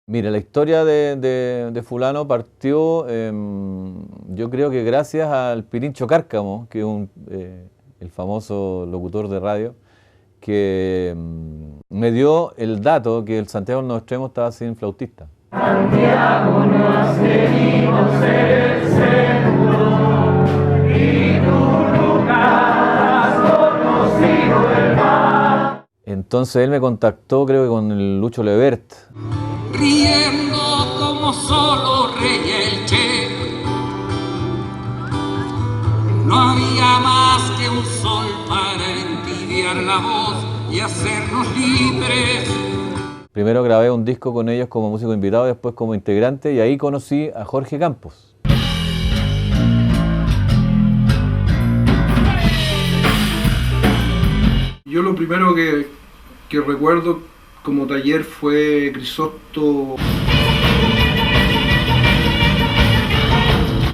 Mira, la historia de Fulano partió, yo creo que gracias al Pirincho Cárcamo, que es el famoso locutor de radio, que me dio el dato que el Santiago del Nuevo Extremo estaba sin flautista. Santiago no has querido ser seguro y tú nunca has conocido el mar. Entonces él me contactó, creo que con el Lucho Levert. Riendo como solo reía el Che, no había más que un sol para entibiar la voz y hacernos libres. Primero grabé un disco con ellos como músico invitado, después como integrante, y ahí conocí a Jorge Campos. Yo lo primero que recuerdo como taller fue Crisóstomo,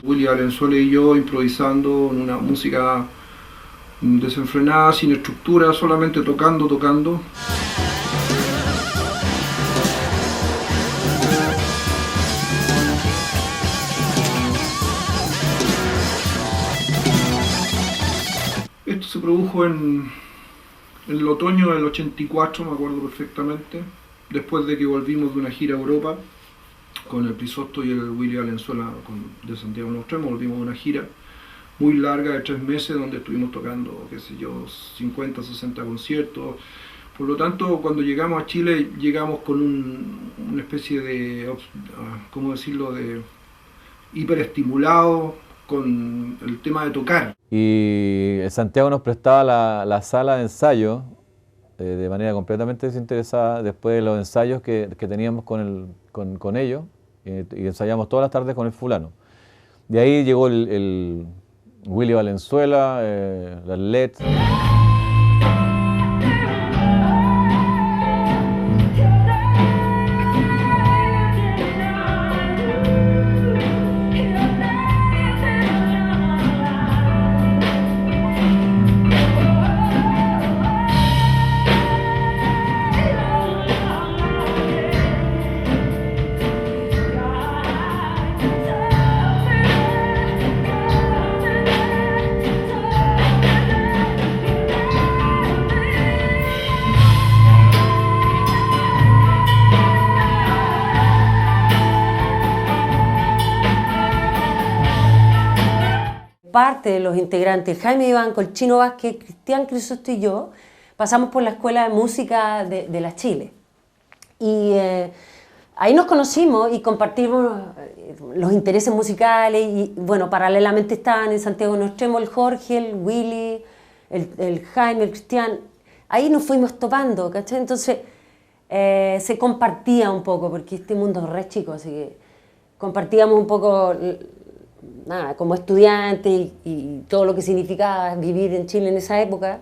Willy Valenzuela y yo improvisando en una música desenfrenada, sin estructura, solamente tocando. Esto se produjo en el otoño del 84, me acuerdo perfectamente, después de que volvimos de una gira a Europa con el Prisotto y el Willy Valenzuela de Santiago del Nuevo Extremo. Volvimos de una gira muy larga de 3 meses donde estuvimos tocando, qué sé yo, 50, 60 conciertos. Por lo tanto, cuando llegamos a Chile, llegamos con una especie de, ¿cómo decirlo?, de hiperestimulado con el tema de tocar. Y Santiago nos prestaba la sala de ensayo de manera completamente desinteresada después de los ensayos que teníamos con ellos, y ensayamos todas las tardes con el Fulano. De ahí llegó el Willy Valenzuela, la LED. parte de los integrantes, Jaime Vivanco, el Chino Vázquez, Cristian Crisosto y yo, pasamos por la Escuela de Música de la Chile. Y ahí nos conocimos y compartimos los intereses musicales y, bueno, paralelamente estaban en Santiago de los Extremos el Jorge, el Willy, el Jaime, el Cristian. Ahí nos fuimos topando, ¿cachai? Entonces se compartía un poco, porque este mundo es re chico, así que compartíamos un poco, nada, como estudiantes y todo lo que significaba vivir en Chile en esa época,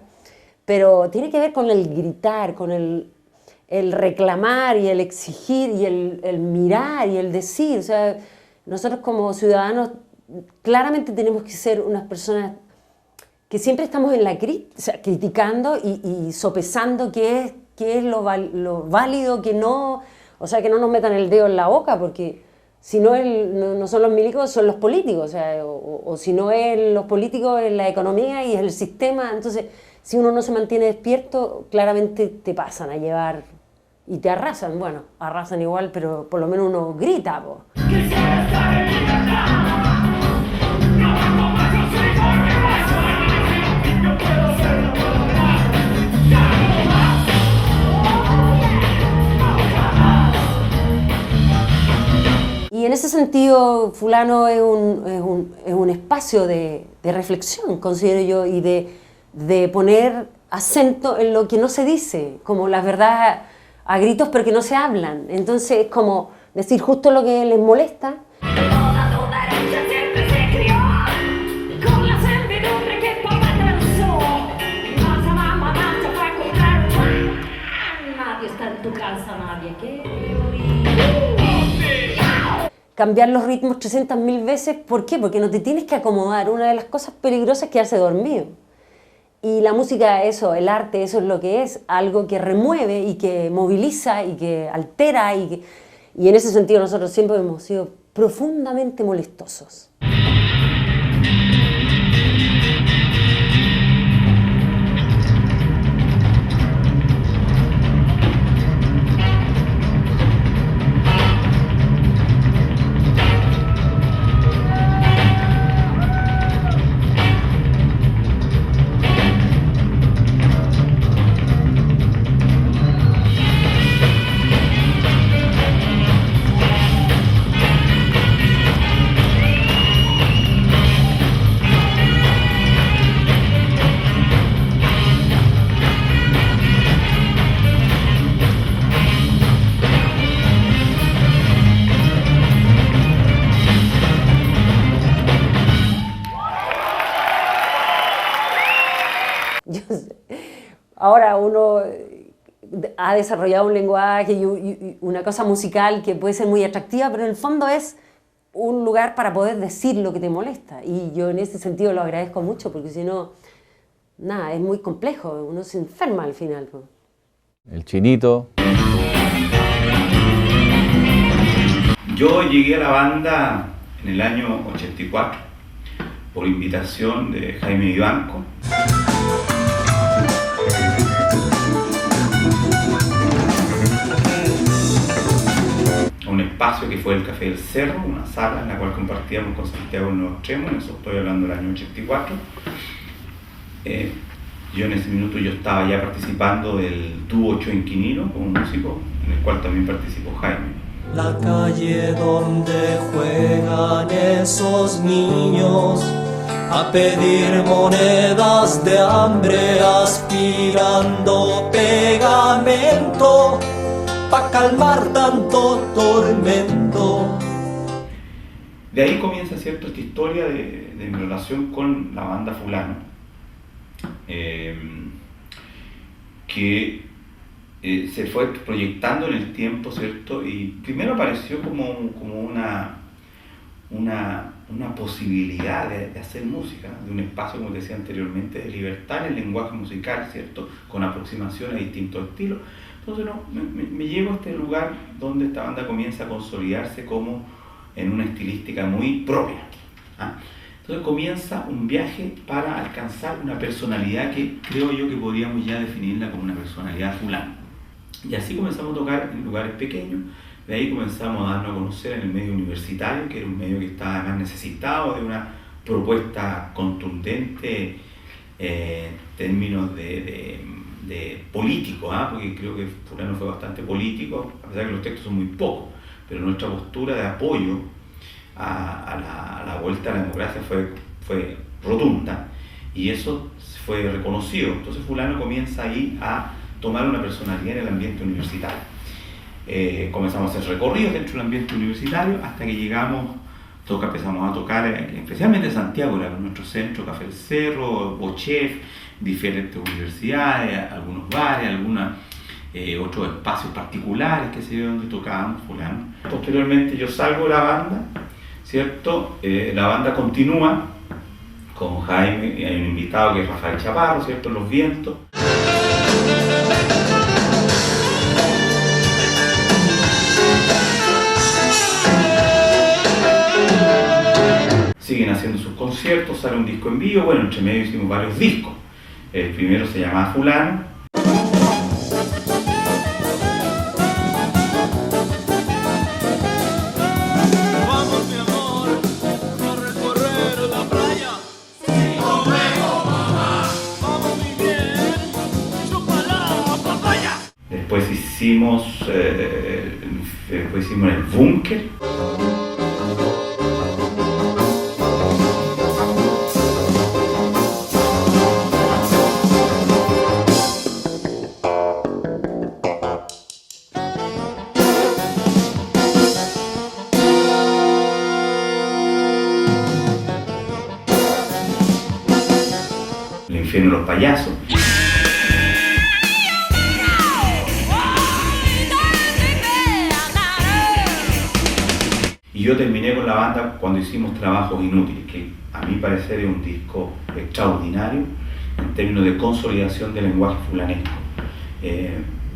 pero tiene que ver con el gritar, con el reclamar y el exigir y el mirar y el decir. O sea, nosotros como ciudadanos claramente tenemos que ser unas personas que siempre estamos en la criticando y sopesando qué es lo válido, que no, o sea, que no nos metan el dedo en la boca, porque si no, no son los milicos, son los políticos, o sea, o si no es los políticos, es la economía y es el sistema. Entonces, si uno no se mantiene despierto, claramente te pasan a llevar y te arrasan. Bueno, arrasan igual, pero por lo menos uno grita, po. Y en ese sentido, Fulano es un espacio de reflexión, considero yo, y de poner acento en lo que no se dice, como las verdades a gritos pero que no se hablan. Entonces es como decir justo lo que les molesta. Cambiar los ritmos 300.000 veces, ¿por qué? Porque no te tienes que acomodar. Una de las cosas peligrosas es quedarse dormido. Y la música, eso, el arte, eso es lo que es, algo que remueve y que moviliza y que altera. Y en ese sentido nosotros siempre hemos sido profundamente molestosos. Ahora uno ha desarrollado un lenguaje y una cosa musical que puede ser muy atractiva, pero en el fondo es un lugar para poder decir lo que te molesta. Y yo en ese sentido lo agradezco mucho, porque si no, nada, es muy complejo, uno se enferma al final. El Chinito. Yo llegué a la banda en el año 84 por invitación de Jaime Vivanco. A un espacio que fue el Café del Cerro, una sala en la cual compartíamos con Santiago de los Extremos, eso estoy hablando del año 84. Yo en ese minuto estaba ya participando del dúo Choinquinino como músico, en el cual también participó Jaime. La calle donde juegan esos niños a pedir monedas de hambre, aspirando pegamento pa' calmar tanto tormento. De ahí comienza, ¿cierto?, esta historia de mi relación con la banda Fulano, que se fue proyectando en el tiempo, ¿cierto? Y primero apareció como una posibilidad de hacer música, de un espacio, como decía anteriormente, de libertad en el lenguaje musical, ¿cierto?, con aproximación a distintos estilos. Entonces me llevo a este lugar donde esta banda comienza a consolidarse como en una estilística muy propia. Entonces comienza un viaje para alcanzar una personalidad que creo yo que podríamos ya definirla como una personalidad Fulano. Y así comenzamos a tocar en lugares pequeños. De ahí comenzamos a darnos a conocer en el medio universitario, que era un medio que estaba además necesitado de propuesta contundente en términos de político, porque creo que Fulano fue bastante político, a pesar que los textos son muy pocos, pero nuestra postura de apoyo a la vuelta a la democracia fue rotunda, y eso fue reconocido. Entonces Fulano comienza ahí a tomar una personalidad en el ambiente universitario. Comenzamos a hacer recorridos dentro del ambiente universitario hasta que empezamos a tocar, especialmente en Santiago, era nuestro centro, Café El Cerro, Bochef, diferentes universidades, algunos bares, otros espacios particulares, que sé yo, donde tocábamos Fulano. Posteriormente yo salgo de la banda, ¿cierto? La banda continúa con Jaime, hay un invitado que es Rafael Chaparro, ¿cierto? En Los Vientos. Siguen haciendo sus conciertos, sale un disco en vivo, bueno, entre medio hicimos varios discos. El primero se llamaba Fulano. Vamos mi amor, a recorrer la playa. Sí, conmigo, mamá. Vamos mi bien, chupa la papaya. Después hicimos El Búnker. El Infierno de los Payasos. Y yo terminé con la banda cuando hicimos Trabajos Inútiles, que a mi parecer es un disco extraordinario en términos de consolidación del lenguaje fulanesco.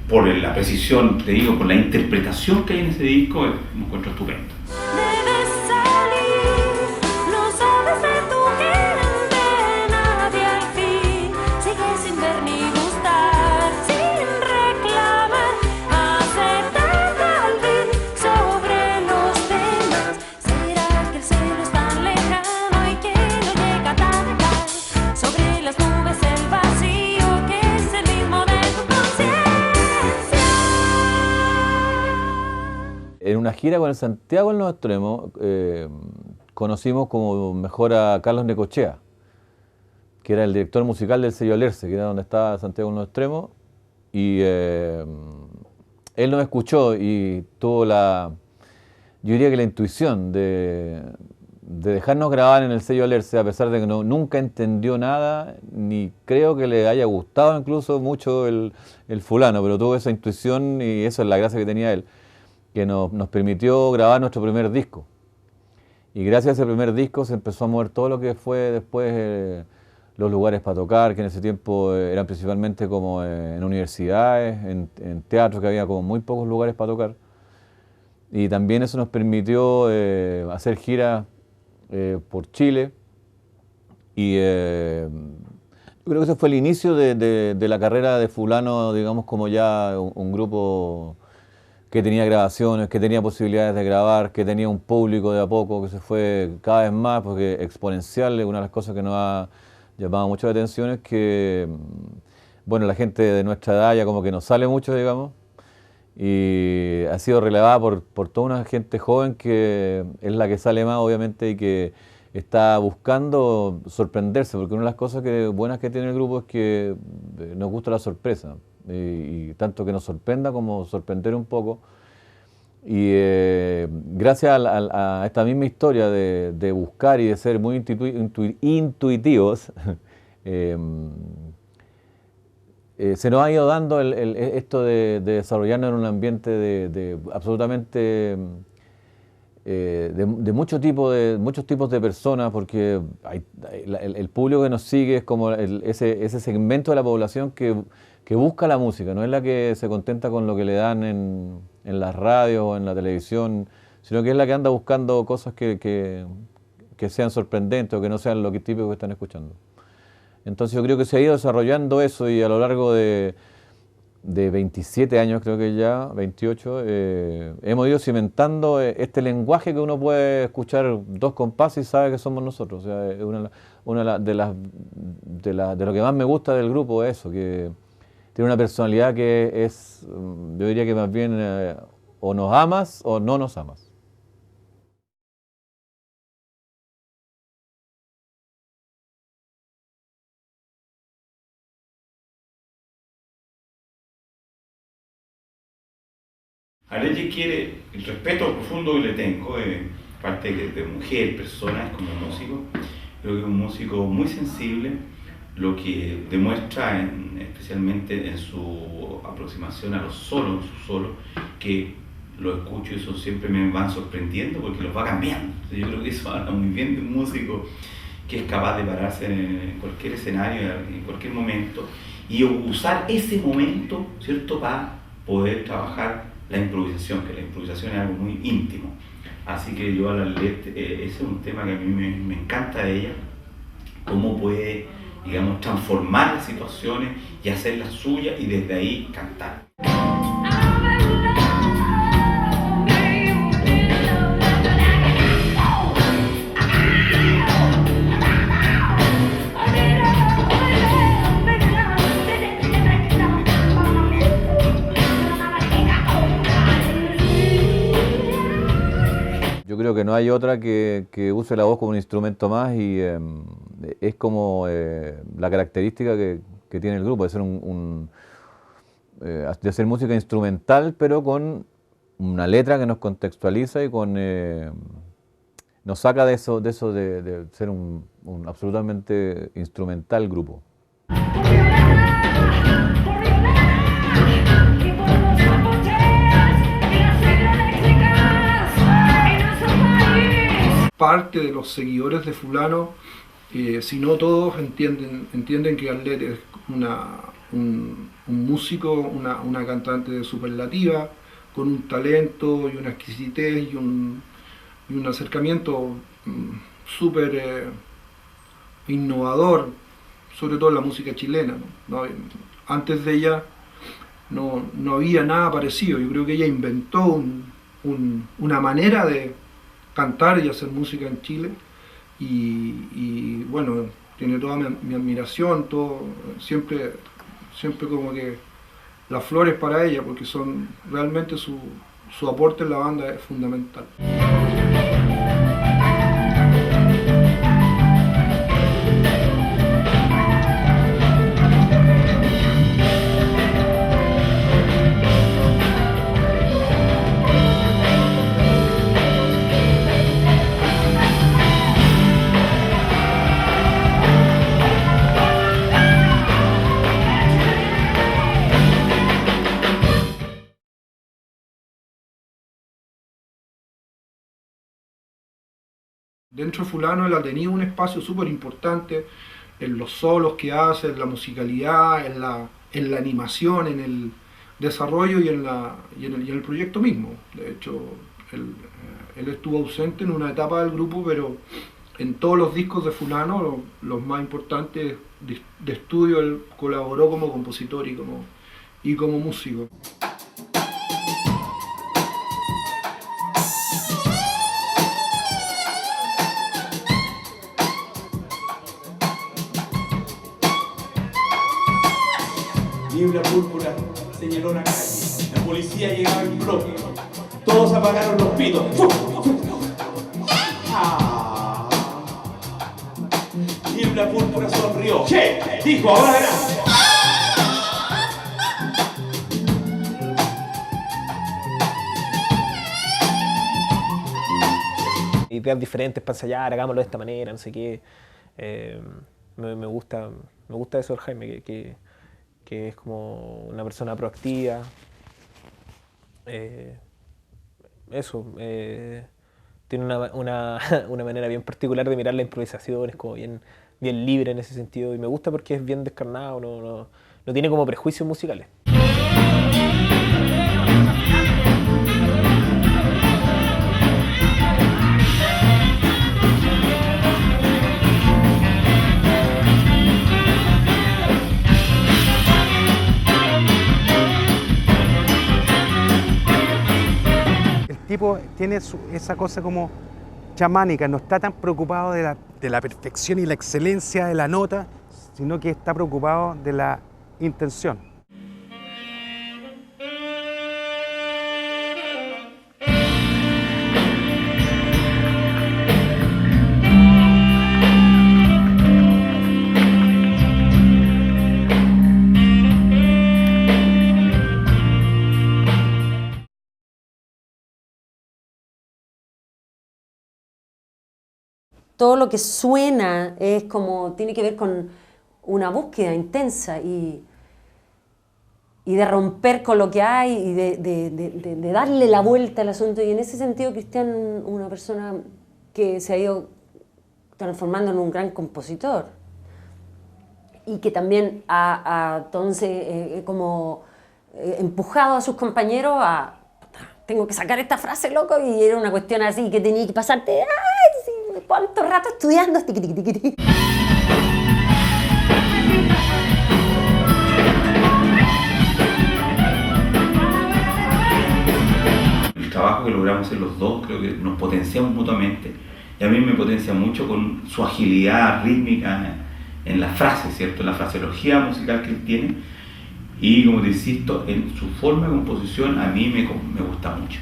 Por la precisión, te digo, por la interpretación que hay en ese disco, me encuentro estupendo. Debes salir, no sabes de tu gente, nadie al fin sigue sin ver ni gustar, sin reclamar, aceptando al fin sobre los demás. ¿Será que el cielo es tan lejano y que no llega a atacar sobre las nubes el vacío que es el mismo de tu conciencia? En una gira con el Santiago en los Extremos, conocimos como mejor a Carlos Necochea, que era el director musical del sello Alerce, que era donde estaba Santiago en los Extremos, y él nos escuchó y tuvo yo diría que la intuición de dejarnos grabar en el sello Alerce, a pesar de que nunca entendió nada, ni creo que le haya gustado incluso mucho el fulano, pero tuvo esa intuición y eso es la gracia que tenía él, que nos permitió grabar nuestro primer disco. Y gracias a ese primer disco se empezó a mover todo lo que fue después los lugares para tocar, que en ese tiempo eran principalmente como en universidades, en teatros, que había como muy pocos lugares para tocar. Y también eso nos permitió hacer giras por Chile. Y yo creo que ese fue el inicio de la carrera de Fulano, digamos, como ya un grupo que tenía grabaciones, que tenía posibilidades de grabar, que tenía un público de a poco, que se fue cada vez más, porque exponencial. Una de las cosas que nos ha llamado mucho la atención es que, bueno, la gente de nuestra edad ya como que no sale mucho, digamos, y ha sido relevada por toda una gente joven que es la que sale más, obviamente, y que está buscando sorprenderse, porque una de las cosas buenas que tiene el grupo es que nos gusta la sorpresa. Y tanto que nos sorprenda como sorprender un poco. Y gracias a esta misma historia de buscar y de ser muy intuitivos, se nos ha ido dando esto de desarrollarnos en un ambiente absolutamente de muchos tipos de personas, porque el público que nos sigue es como ese segmento de la población que busca la música, no es la que se contenta con lo que le dan en las radios o en la televisión, sino que es la que anda buscando cosas que sean sorprendentes o que no sean lo típico que están escuchando. Entonces yo creo que se ha ido desarrollando eso, y a lo largo de de 27 años, creo que ya, 28, hemos ido cimentando este lenguaje que uno puede escuchar dos compases y sabe que somos nosotros. O sea, es una de lo que más me gusta del grupo es eso, que tiene una personalidad que es, yo diría que más bien o nos amas o no nos amas. Arelle quiere el respeto profundo que le tengo, parte de mujer, persona, como músico. Creo que es un músico muy sensible, lo que demuestra especialmente en su aproximación a los solos, sus solos, que lo escucho y eso siempre me van sorprendiendo porque los va cambiando. Yo creo que eso habla muy bien de un músico que es capaz de pararse en cualquier escenario, en cualquier momento, y usar ese momento, ¿cierto?, para poder trabajar la improvisación, que la improvisación es algo muy íntimo. Así que yo a la Arlette, ese es un tema que a mí me encanta de ella, cómo puede, digamos, transformar las situaciones y hacerlas suyas y desde ahí cantar. Yo creo que no hay otra que use la voz como un instrumento más y es como la característica que tiene el grupo, de ser de hacer música instrumental, pero con una letra que nos contextualiza y nos saca de eso de ser un absolutamente instrumental grupo. Parte de los seguidores de fulano, si no todos, entienden que Arlette es un músico, una cantante superlativa, con un talento y una exquisitez y un acercamiento súper innovador, sobre todo en la música chilena, ¿no? Antes de ella no había nada parecido. Yo creo que ella inventó una manera de cantar y hacer música en Chile y bueno, tiene toda mi admiración, siempre como que las flores para ella, porque son realmente su aporte en la banda es fundamental. Dentro de fulano él ha tenido un espacio súper importante en los solos que hace, en la musicalidad, en la animación, en el desarrollo y en el proyecto mismo. De hecho, él estuvo ausente en una etapa del grupo, pero en todos los discos de fulano, los más importantes de estudio, él colaboró como compositor y como músico. Niebla púrpura señaló la calle. La policía llegaba en bloque. Todos apagaron los pitos. Ah. Niebla púrpura sonrió. ¿Qué? Dijo, ahora verá. Ideas diferentes para ensayar, hagámoslo de esta manera, no sé qué. Me gusta eso del Jaime, que es como una persona proactiva. Tiene una manera bien particular de mirar la improvisación, es como bien libre en ese sentido, y me gusta porque es bien descarnado, no tiene como prejuicios musicales. tipo tiene esa cosa como chamánica, no está tan preocupado de la perfección y la excelencia de la nota, sino que está preocupado de la intención. Todo lo que suena es como, tiene que ver con una búsqueda intensa y de romper con lo que hay y de darle la vuelta al asunto. Y en ese sentido, Cristian, una persona que se ha ido transformando en un gran compositor y que también ha entonces empujado a sus compañeros a tengo que sacar esta frase, loco, y era una cuestión así que tenía que pasarte, ¡ay, sí, cuánto rato estudiando! El trabajo que logramos hacer los dos, creo que nos potenciamos mutuamente, y a mí me potencia mucho con su agilidad rítmica en las frases, ¿cierto? En la fraseología musical que él tiene, y como te insisto, en su forma de composición a mí me gusta mucho.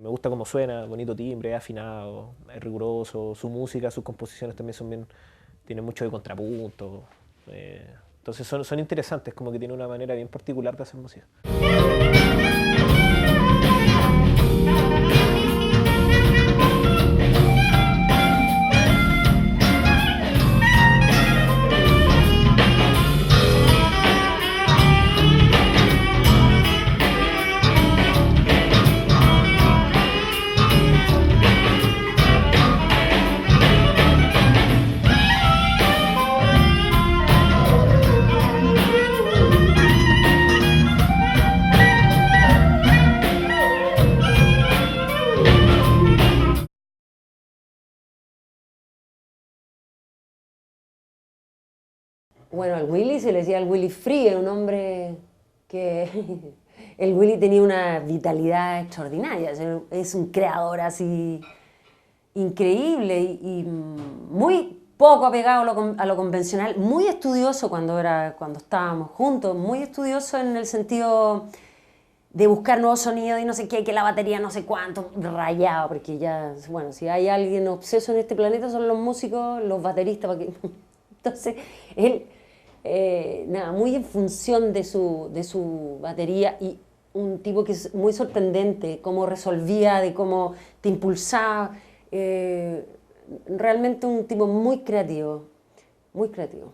Me gusta cómo suena, bonito timbre, es afinado, es riguroso, su música, sus composiciones también tienen mucho de contrapunto. Entonces son interesantes, como que tiene una manera bien particular de hacer música. Bueno, al Willy se le decía el Willy Free, era un hombre que... El Willy tenía una vitalidad extraordinaria, es un creador así increíble y muy poco apegado a lo convencional, muy estudioso cuando estábamos juntos, muy estudioso en el sentido de buscar nuevos sonidos y no sé qué, que la batería no sé cuánto, rayado, porque ya, bueno, si hay alguien obseso en este planeta son los músicos, los bateristas, porque... Entonces, él, muy en función de su batería y un tipo que es muy sorprendente, cómo resolvía, de cómo te impulsaba, realmente un tipo muy creativo, muy creativo.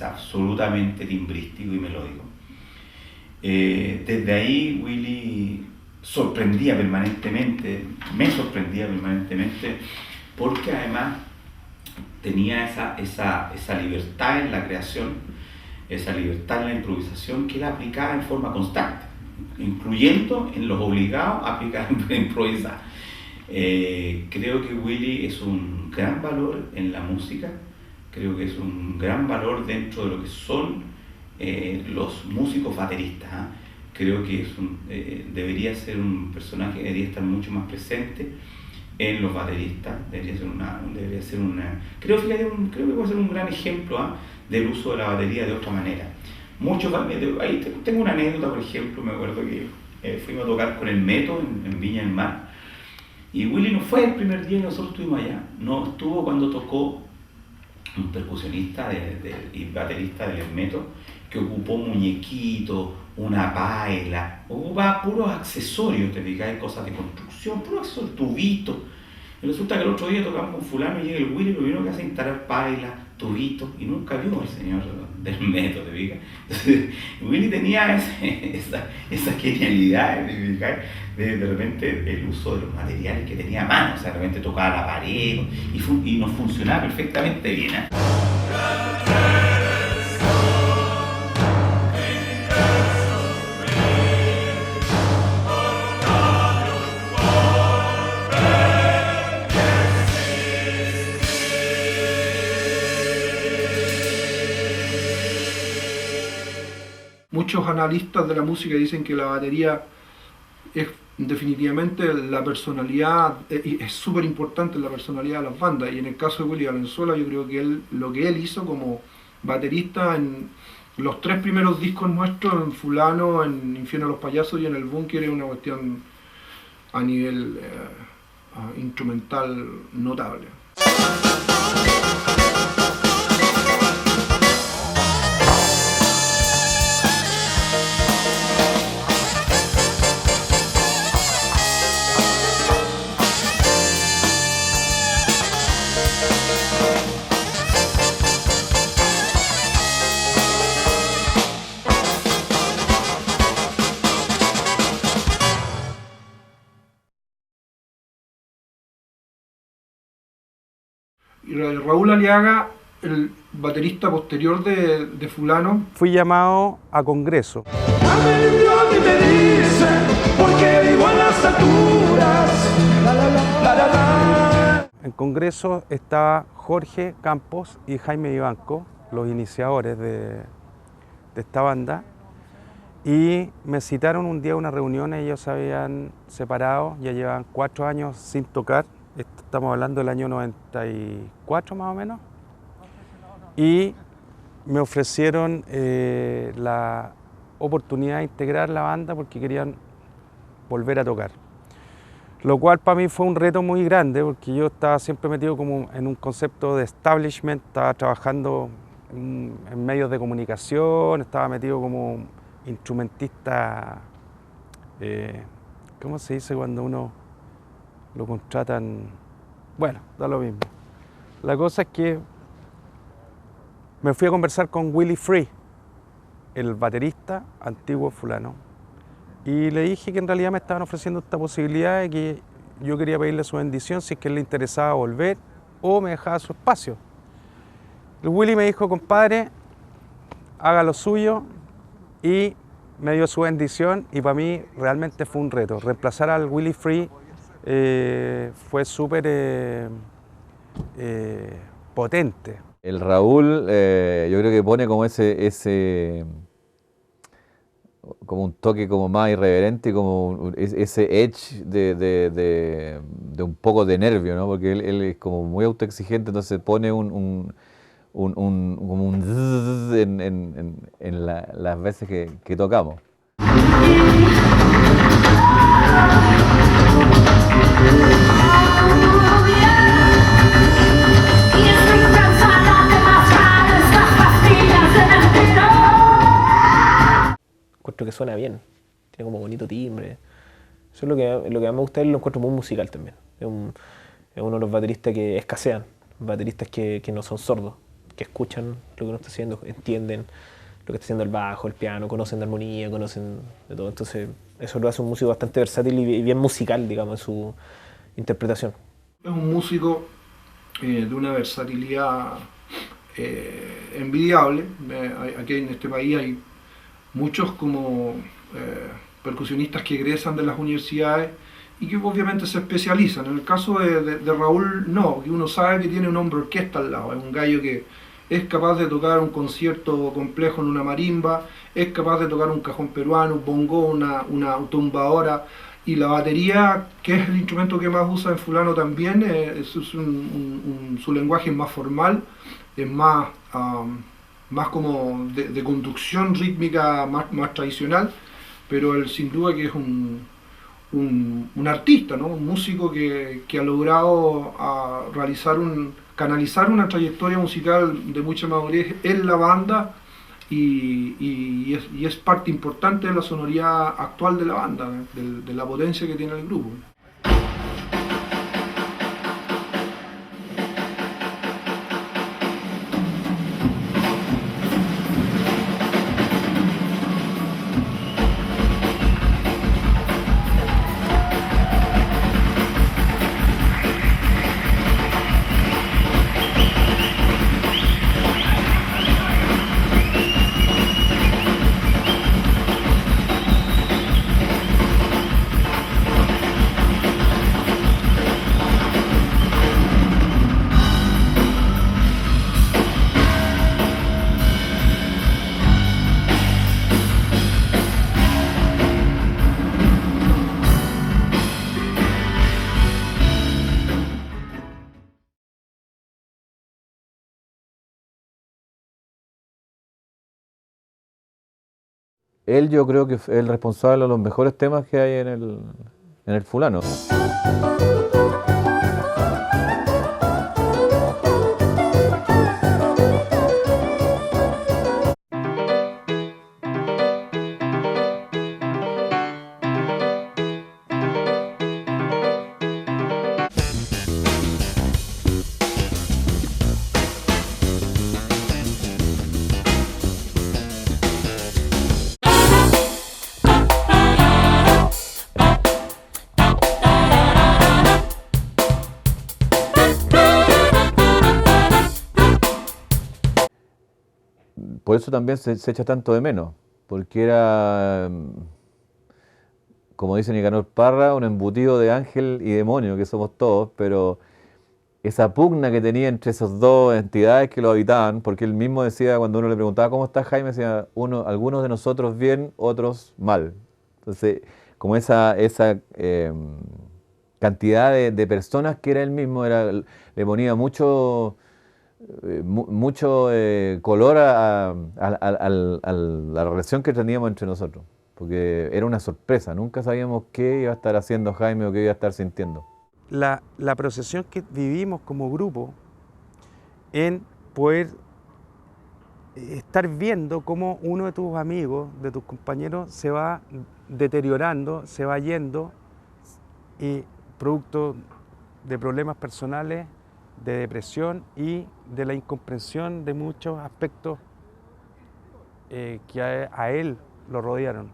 Absolutamente timbrístico y melódico. Desde ahí Willy sorprendía permanentemente, me sorprendía permanentemente, porque además tenía esa libertad en la creación, esa libertad en la improvisación que él aplicaba en forma constante, incluyendo en los obligados a aplicar en improvisar. Creo que Willy es un gran valor en la música. Creo que es un gran valor dentro de lo que son los músicos bateristas. Creo que debería ser un personaje que debería estar mucho más presente en los bateristas. Creo que puede ser un gran ejemplo del uso de la batería de otra manera. Ahí tengo una anécdota, por ejemplo, me acuerdo que fuimos a tocar con el Meto en Viña del Mar, y Willy no fue el primer día que nosotros estuvimos allá, no estuvo cuando tocó un percusionista y baterista del Meto, que ocupó muñequitos, una paila, ocupaba puros accesorios, te fijas, cosas de construcción, puros accesorios, tubitos, Y resulta que el otro día tocamos con fulano y llega el Willy, lo primero que hace es instalar pailas, tubitos, y nunca vio al señor del método, ¿te fijas? Entonces, Willy tenía esa genialidad de repente el uso de los materiales que tenía a mano, o sea, de repente tocaba la pared y nos funcionaba perfectamente bien, ¿eh? Muchos analistas de la música dicen que la batería es definitivamente la personalidad, es súper importante en la personalidad de las bandas, y en el caso de Willy Valenzuela yo creo que lo que él hizo como baterista en los 3 primeros discos nuestros, en Fulano, en Infierno de los Payasos y en El Búnker, es una cuestión a nivel instrumental notable. Raúl Aliaga, el baterista posterior de Fulano. Fui llamado a Congreso. En Congreso estaba Jorge Campos y Jaime Vivanco, los iniciadores de esta banda, y me citaron un día a una reunión. Ellos se habían separado, ya llevaban 4 años sin tocar. Estamos hablando del año 94 más o menos, y me ofrecieron la oportunidad de integrar la banda porque querían volver a tocar. Lo cual para mí fue un reto muy grande porque yo estaba siempre metido como en un concepto de establishment, estaba trabajando en medios de comunicación, estaba metido como instrumentista, ¿cómo se dice cuando uno lo contratan? Bueno, da lo mismo. La cosa es que me fui a conversar con Willy Free, el baterista antiguo Fulano, y le dije que en realidad me estaban ofreciendo esta posibilidad y que yo quería pedirle su bendición si es que a él le interesaba volver o me dejaba su espacio. El Willy me dijo: compadre, haga lo suyo, y me dio su bendición, y para mí realmente fue un reto. Reemplazar al Willy Free fue súper potente. El Raúl, yo creo que pone como ese como un toque como más irreverente, como ese edge de un poco de nervio, ¿no? Porque él es como muy autoexigente, entonces pone como un zzz en las veces que tocamos. Encuentro que suena bien, tiene como bonito timbre. Eso es lo que más me gusta de él, lo encuentro muy musical también. Es uno de los bateristas que escasean, bateristas que no son sordos, que escuchan lo que uno está haciendo, entienden lo que está haciendo el bajo, el piano, conocen de armonía, conocen de todo. Entonces eso lo hace un músico bastante versátil y bien musical, digamos, en su interpretación. Es un músico de una versatilidad envidiable. Aquí en este país hay muchos como percusionistas que egresan de las universidades y que obviamente se especializan. En el caso de Raúl, no, que uno sabe que tiene un hombre orquesta al lado, es un gallo que es capaz de tocar un concierto complejo en una marimba, es capaz de tocar un cajón peruano, un bongo, una tumbadora, y la batería, que es el instrumento que más usa en Fulano también, su lenguaje es más formal, es más como de conducción rítmica más tradicional, pero él sin duda que es un artista, ¿no? Un músico que ha logrado canalizar una trayectoria musical de mucha madurez en la banda y es parte importante de la sonoridad actual de la banda, de la potencia que tiene el grupo. Él yo creo que es el responsable de los mejores temas que hay en el fulano. Por eso también se echa tanto de menos, porque era, como dice Nicanor Parra, un embutido de ángel y demonio, que somos todos, pero esa pugna que tenía entre esas dos entidades que lo habitaban, porque él mismo decía, cuando uno le preguntaba ¿cómo está Jaime?, decía, algunos de nosotros bien, otros mal. Entonces, como esa cantidad de personas que era él mismo, le ponía mucho color a la relación que teníamos entre nosotros, porque era una sorpresa, nunca sabíamos qué iba a estar haciendo Jaime o qué iba a estar sintiendo. La procesión que vivimos como grupo, en poder estar viendo cómo uno de tus amigos, de tus compañeros, se va deteriorando, se va yendo, y producto de problemas personales, de depresión y de la incomprensión de muchos aspectos que a él lo rodearon.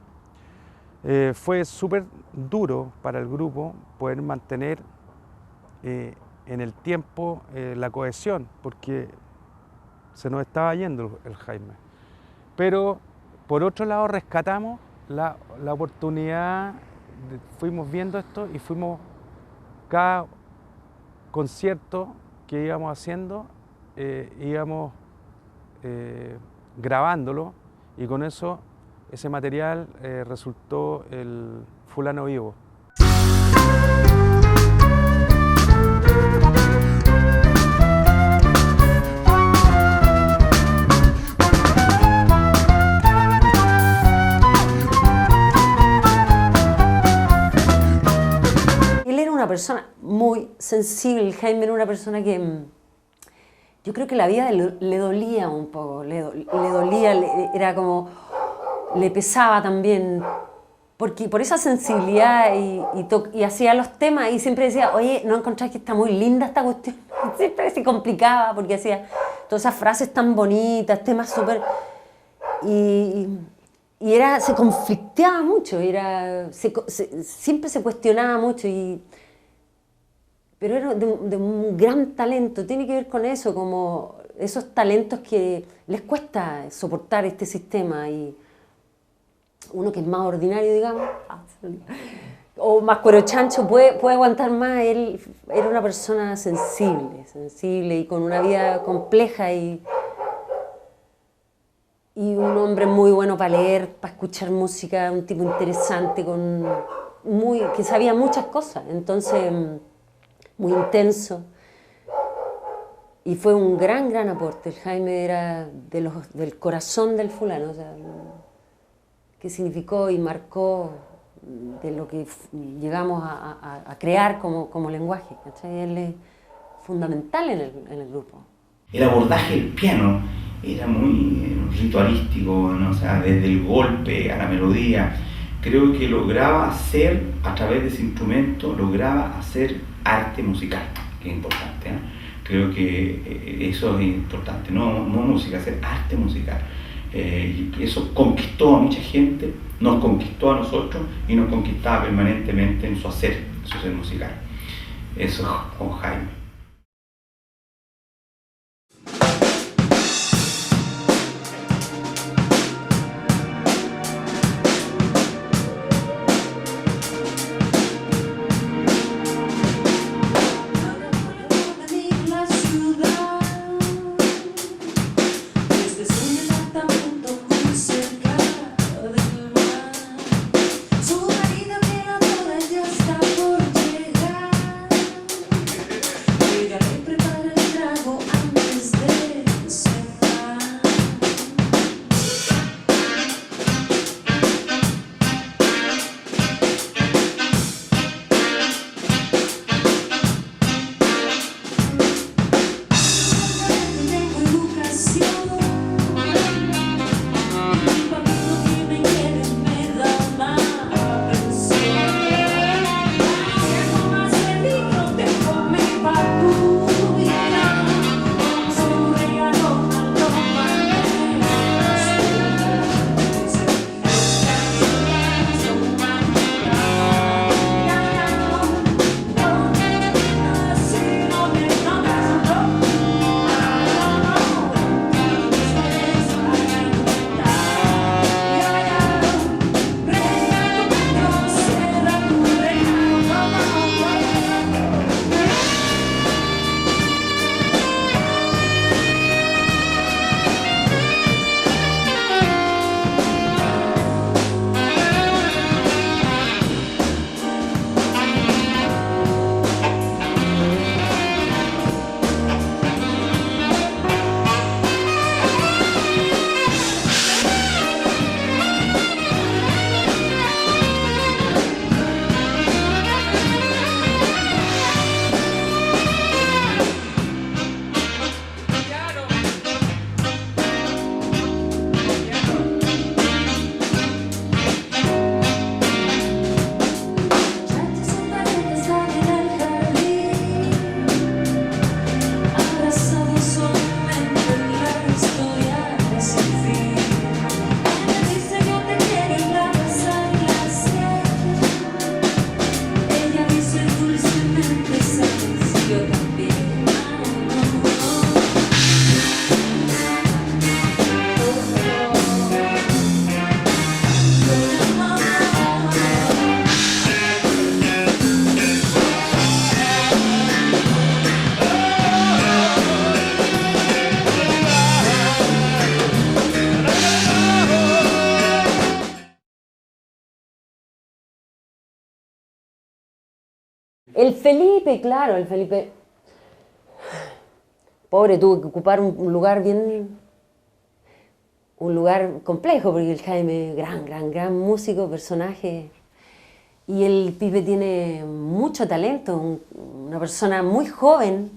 Fue súper duro para el grupo poder mantener en el tiempo la cohesión, porque se nos estaba yendo el Jaime. Pero por otro lado rescatamos la oportunidad, fuimos viendo esto y fuimos cada concierto que íbamos haciendo, íbamos grabándolo, y con eso ese material resultó el Fulano Vivo. Él era una persona muy sensible, Jaime era una persona que yo creo que la vida le dolía un poco, le dolía, era como, le pesaba también, porque por esa sensibilidad y hacía los temas y siempre decía, oye, ¿no encontrás que está muy linda esta cuestión? Siempre se complicaba porque hacía todas esas frases tan bonitas, temas súper... Y se conflicteaba mucho, siempre se cuestionaba mucho, pero era de un gran talento. Tiene que ver con eso, como esos talentos que les cuesta soportar este sistema, y uno que es más ordinario, digamos, o más cuero chancho, puede aguantar más. Él era una persona sensible y con una vida compleja, y un hombre muy bueno para leer, para escuchar música, un tipo interesante, que sabía muchas cosas, entonces muy intenso. Y fue un gran aporte. El Jaime era del corazón del fulano, o sea, que significó y marcó de lo que llegamos a crear como lenguaje, ¿cachai? Él es fundamental en el grupo. El abordaje del piano era muy ritualístico, ¿no? O sea, desde el golpe a la melodía. Creo que lograba hacer, a través de ese instrumento, lograba hacer arte musical, que es importante, ¿eh? Creo que eso es importante, no música, hacer arte musical. Y eso conquistó a mucha gente, nos conquistó a nosotros y nos conquistaba permanentemente en su hacer musical. Eso es con Jaime. El Felipe, claro, el Felipe. Pobre, tuvo que ocupar un lugar un lugar complejo, porque el Jaime, gran músico, personaje. Y el Pipe tiene mucho talento, una persona muy joven.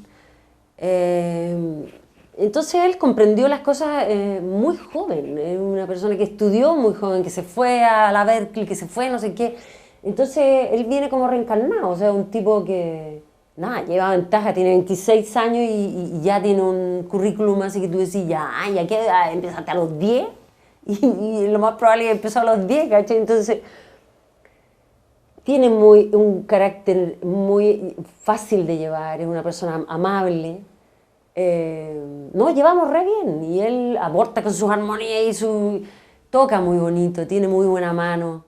Entonces él comprendió las cosas muy joven. Es una persona que estudió muy joven, que se fue a la Berkeley, que se fue no sé qué. Entonces él viene como reencarnado, o sea, un tipo que, nada, lleva ventaja, tiene 26 años y ya tiene un currículum así que tú decís, ya que empezaste a los 10 y lo más probable es que empezó a los 10, ¿cachai? Entonces tiene un carácter muy fácil de llevar, es una persona amable. Nos llevamos re bien y él aporta con sus armonías y toca muy bonito, tiene muy buena mano.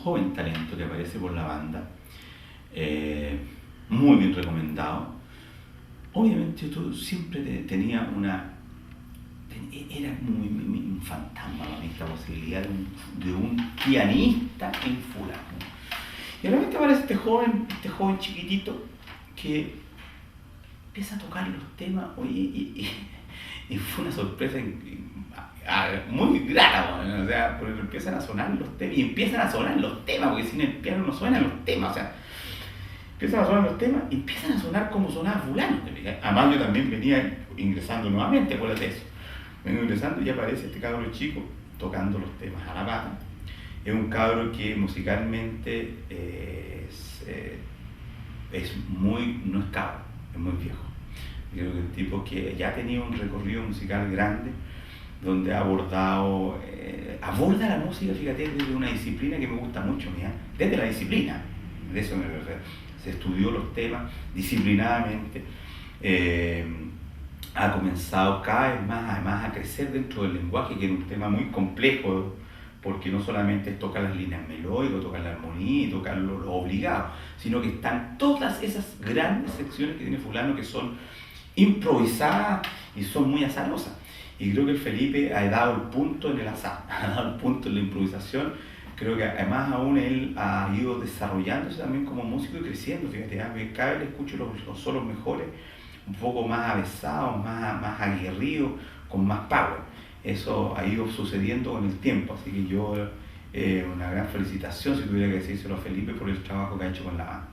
Joven talento que aparece por la banda, muy bien recomendado. Obviamente yo siempre tenía era un fantasma para mí esta posibilidad de un pianista en fulano. Y realmente aparece este joven chiquitito que empieza a tocar los temas, y fue una sorpresa muy grata, ¿no? O sea, porque empiezan a sonar los temas, y empiezan a sonar los temas, porque sin el piano no suenan los temas, o sea, empiezan a sonar los temas y empiezan a sonar como sonaba fulano. Además yo también venía ingresando nuevamente, acuérdate de eso. Vengo ingresando y aparece este cabro chico tocando los temas a la pata. Es un cabro que musicalmente no es cabro, es muy viejo. Creo que el tipo que ya tenía un recorrido musical grande, donde aborda la música, fíjate, desde una disciplina que me gusta mucho, mira, desde la disciplina, de eso se estudió los temas disciplinadamente, ha comenzado cada vez más además a crecer dentro del lenguaje, que es un tema muy complejo, porque no solamente es tocar las líneas melódicas, tocar la armonía y tocar lo obligado, sino que están todas esas grandes secciones que tiene fulano que son improvisadas y son muy azarosas. Y creo que el Felipe ha dado el punto en el azar, ha dado el punto en la improvisación. Creo que además aún él ha ido desarrollándose también como músico y creciendo. Fíjate, cada vez le escucho los solos mejores, un poco más avesados, más aguerridos, con más power. Eso ha ido sucediendo con el tiempo, así que yo una gran felicitación, si tuviera que decírselo a Felipe, por el trabajo que ha hecho con la banda.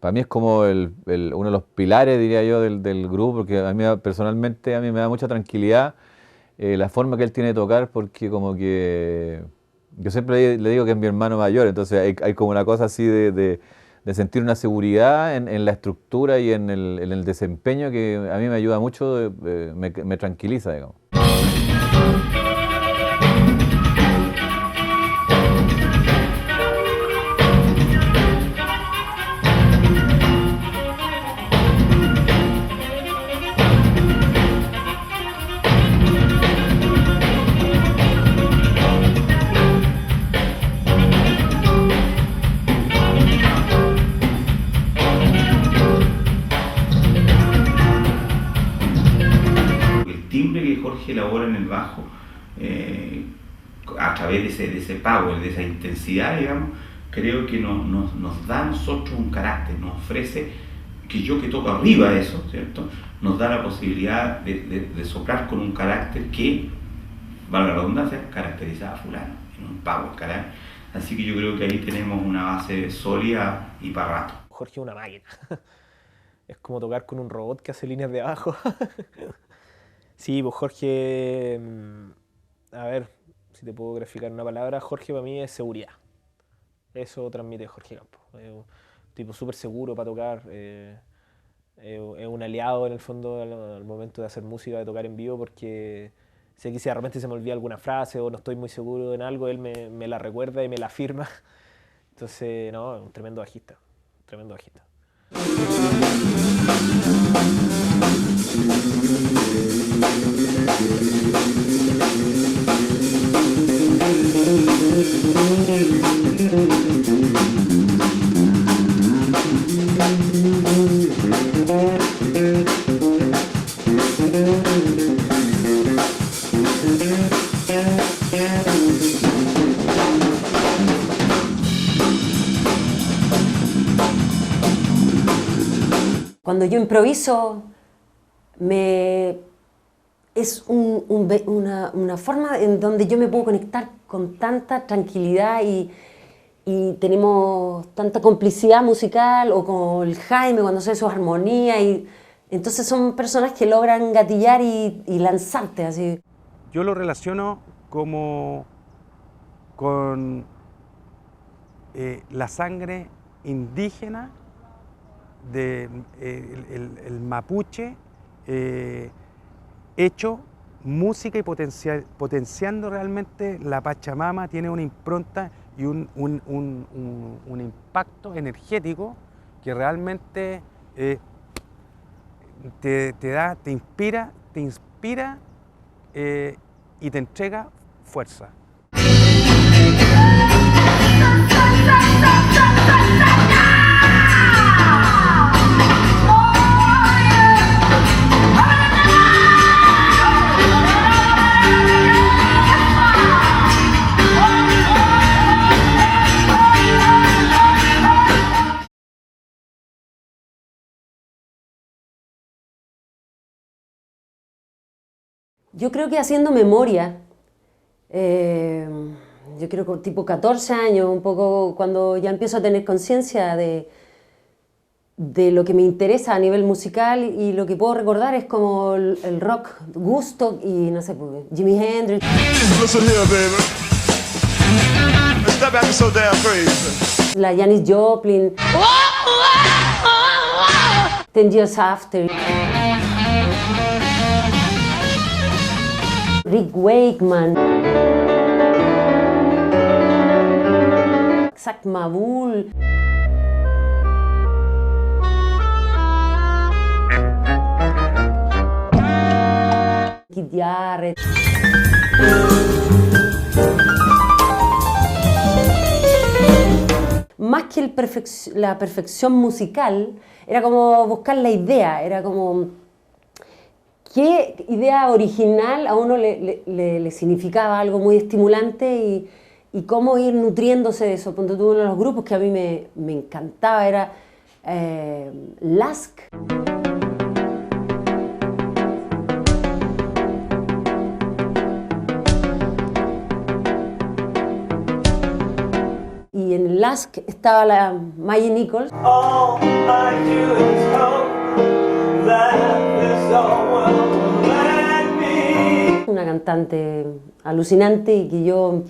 Para mí es como uno de los pilares, diría yo, del grupo, porque a mí personalmente me da mucha tranquilidad la forma que él tiene de tocar, porque como que yo siempre le digo que es mi hermano mayor, entonces hay como una cosa así de sentir una seguridad en la estructura y en el desempeño que a mí me ayuda mucho, me tranquiliza, digamos. sintetizador en el bajo, a través de ese power, de esa intensidad, digamos, creo que nos da a nosotros un carácter, nos ofrece, que yo que toco arriba de eso, ¿cierto? Nos da la posibilidad de soplar con un carácter que, valga la redundancia, caracteriza a fulano, en un power, carácter. Así que yo creo que ahí tenemos una base sólida y para rato. Jorge es una máquina. Es como tocar con un robot que hace líneas de abajo. Sí, pues Jorge, a ver si te puedo graficar en una palabra, Jorge para mí es seguridad. Eso transmite Jorge Campos. Es un tipo súper seguro para tocar, es un aliado en el fondo al momento de hacer música, de tocar en vivo, porque sé que si de repente se me olvida alguna frase o no estoy muy seguro en algo, él me la recuerda y me la afirma. Entonces, no, es un tremendo bajista, tremendo bajista. Cuando yo improviso, es una forma en donde yo me puedo conectar con tanta tranquilidad y tenemos tanta complicidad musical, o con el Jaime cuando hace sus armonías, y entonces son personas que logran gatillar y lanzarte así. Yo lo relaciono como con la sangre indígena el mapuche, hecho música y potenciando realmente la Pachamama. Tiene una impronta y un impacto energético que realmente te inspira y te entrega fuerza. Yo creo que haciendo memoria, yo creo que tipo 14 años, un poco cuando ya empiezo a tener conciencia de lo que me interesa a nivel musical, y lo que puedo recordar es como el rock, Gusto y no sé, Jimi Hendrix. Listen here, baby. Stop acting so damn crazy. La Janis Joplin. 10 Years After. Rick Wakeman. Zach Mabul. Keith Jarrett. Más que la perfección musical, era como buscar la idea, era como qué idea original a uno le significaba algo muy estimulante, y cómo ir nutriéndose de eso. Ponte tú, uno de los grupos que a mí me encantaba era Lask. Y en Lask estaba la Maggie Nichols. All I do is hope that this all will let me. Una cantante alucinante, y que yo,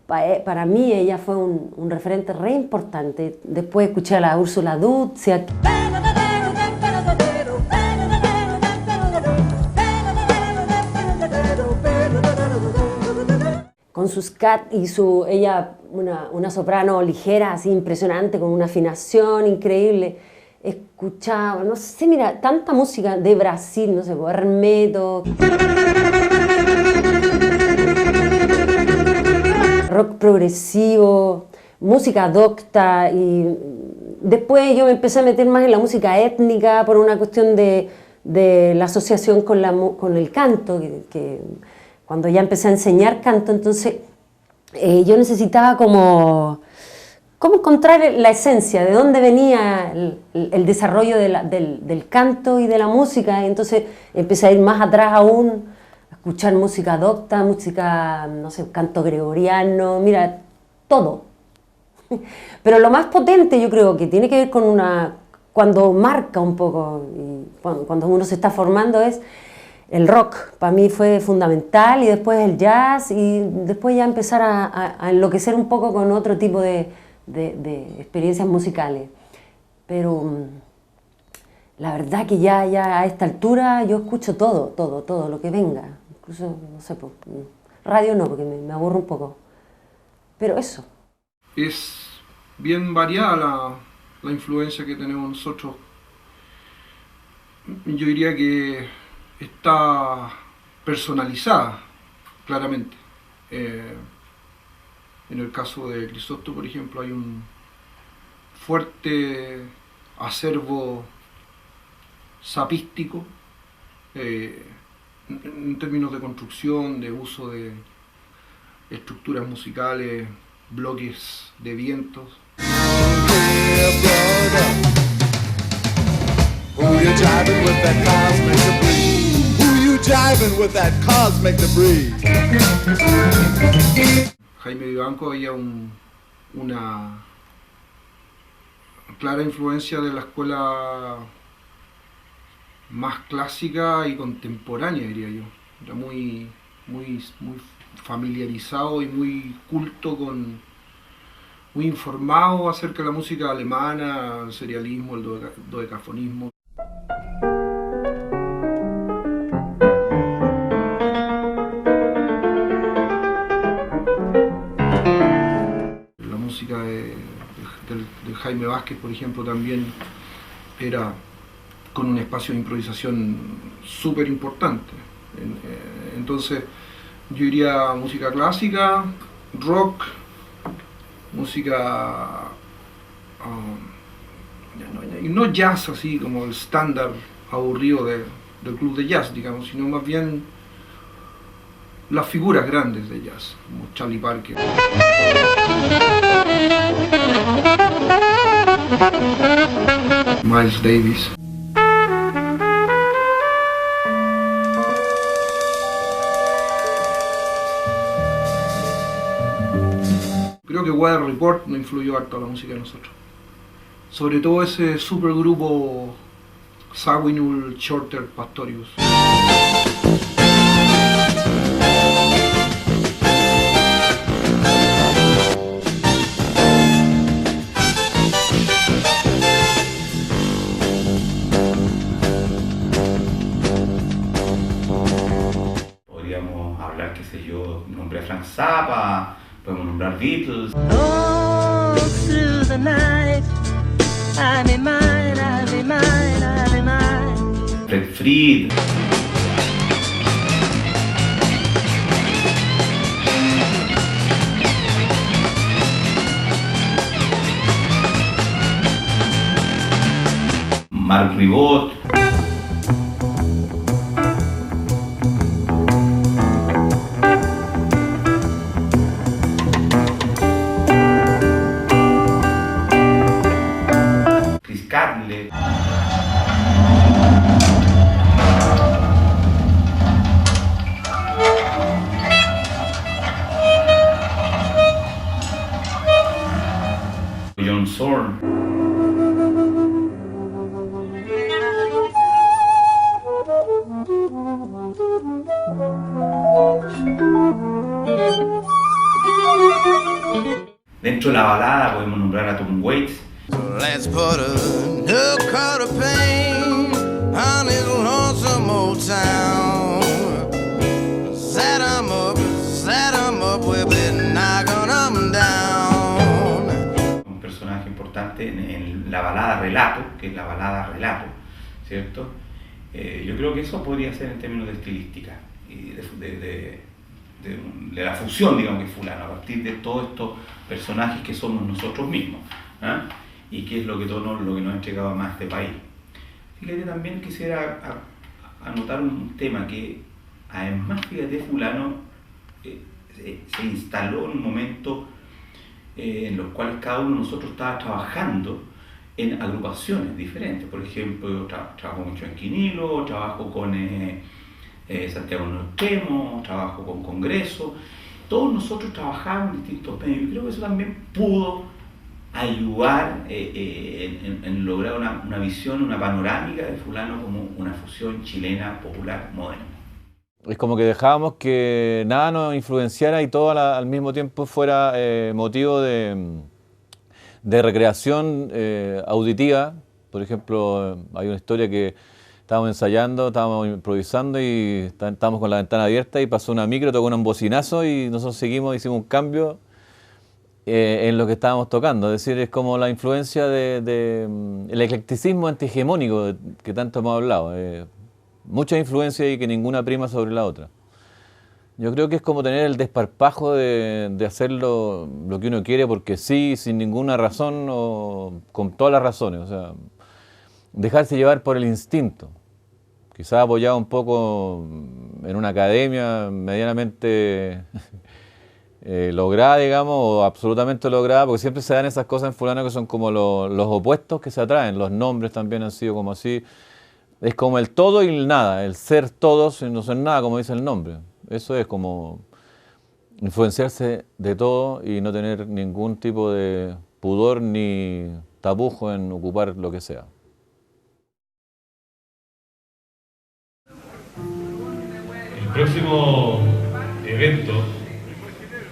para mí ella fue un referente re importante. Después escuché a la Úrsula Dutz. Con sus scat y ella una soprano ligera, así impresionante, con una afinación increíble. Escuchaba, no sé, mira, tanta música de Brasil, no sé, Hermeto, rock progresivo, música docta, y después yo me empecé a meter más en la música étnica por una cuestión de de la asociación con el canto, que cuando ya empecé a enseñar canto, entonces yo necesitaba como encontrar la esencia, de dónde venía el desarrollo del canto y de la música, y entonces empecé a ir más atrás aún, a escuchar música docta, música, no sé, canto gregoriano, mira, todo. Pero lo más potente yo creo que tiene que ver con cuando marca un poco, y cuando uno se está formando, es el rock. Para mí fue fundamental, y después el jazz, y después ya empezar a enloquecer un poco con otro tipo de experiencias musicales. Pero la verdad que ya a esta altura yo escucho todo lo que venga. Incluso, no sé, pues, radio no, porque me aburro un poco. Pero eso. Es bien variada la influencia que tenemos nosotros. Yo diría que está personalizada, claramente. En el caso de Crisóstomo, por ejemplo, hay un fuerte acervo sapístico en términos de construcción, de uso de estructuras musicales, bloques de vientos. Jaime Vivanco había una clara influencia de la escuela más clásica y contemporánea, diría yo. Era muy familiarizado y muy culto, muy informado acerca de la música alemana, el serialismo, el dodecafonismo. La música de Jaime Vázquez, por ejemplo, también era con un espacio de improvisación súper importante. Entonces, yo diría música clásica, rock, música, no jazz así como el estándar aburrido del club de jazz, digamos, sino más bien las figuras grandes de jazz, como Charlie Parker. Miles Davis. Creo que Weather Report nos influyó harto a la música de nosotros. Sobre todo ese supergrupo Zawinul Shorter Pastorius. Podríamos hablar, qué sé yo, nombré a Frank Zappa, podemos nombrar Beatles. All through the night, I'll be mine, I'll be mine, I'll be mine. Fred Fried. Marc Ribot. Chris Catlett. John Zorn. Dentro de la balada podemos nombrar a Tom Waits. Let's put a new coat of paint on his lonesome old town. Set 'em up, we'll be knocking 'em down. Un personaje importante en la balada Relato, que es la balada Relato, ¿cierto? Yo creo que eso podría ser en términos de estilística y de la fusión, digamos, que es fulano, a partir de todos estos personajes que somos nosotros mismos, ¿eh? Y que es lo que nos ha entregado más este país. Fíjate, también quisiera anotar un tema que, además, fíjate, fulano se instaló en un momento en los cuales cada uno de nosotros estaba trabajando en agrupaciones diferentes. Por ejemplo, yo trabajo mucho en Quinilo, trabajo con Santiago No Extremo, trabajo con Congreso. Todos nosotros trabajamos en distintos medios, y creo que eso también pudo ayudar en lograr una visión, una panorámica de fulano como una fusión chilena popular moderna. Es como que dejábamos que nada nos influenciara y todo al mismo tiempo fuera motivo de recreación auditiva. Por ejemplo, hay una historia que estábamos ensayando, estábamos improvisando y estábamos con la ventana abierta y pasó una micro, tocó un bocinazo y nosotros seguimos, hicimos un cambio en lo que estábamos tocando. Es decir, es como la influencia el eclecticismo antihegemónico que tanto hemos hablado. Mucha influencia y que ninguna prima sobre la otra. Yo creo que es como tener el desparpajo de hacer lo que uno quiere porque sí, sin ninguna razón o con todas las razones. O sea, dejarse llevar por el instinto. Quizás apoyado un poco en una academia medianamente lograda, digamos, o absolutamente lograda, porque siempre se dan esas cosas en fulano que son como los opuestos que se atraen. Los nombres también han sido como así. Es como el todo y el nada, el ser todos y no ser nada, como dice el nombre. Eso es como influenciarse de todo y no tener ningún tipo de pudor ni tapujo en ocupar lo que sea. El próximo evento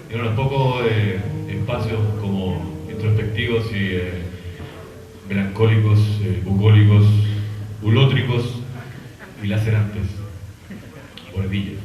tiene unos pocos espacios como introspectivos y melancólicos, bucólicos, ulótricos y lacerantes, o hervillas.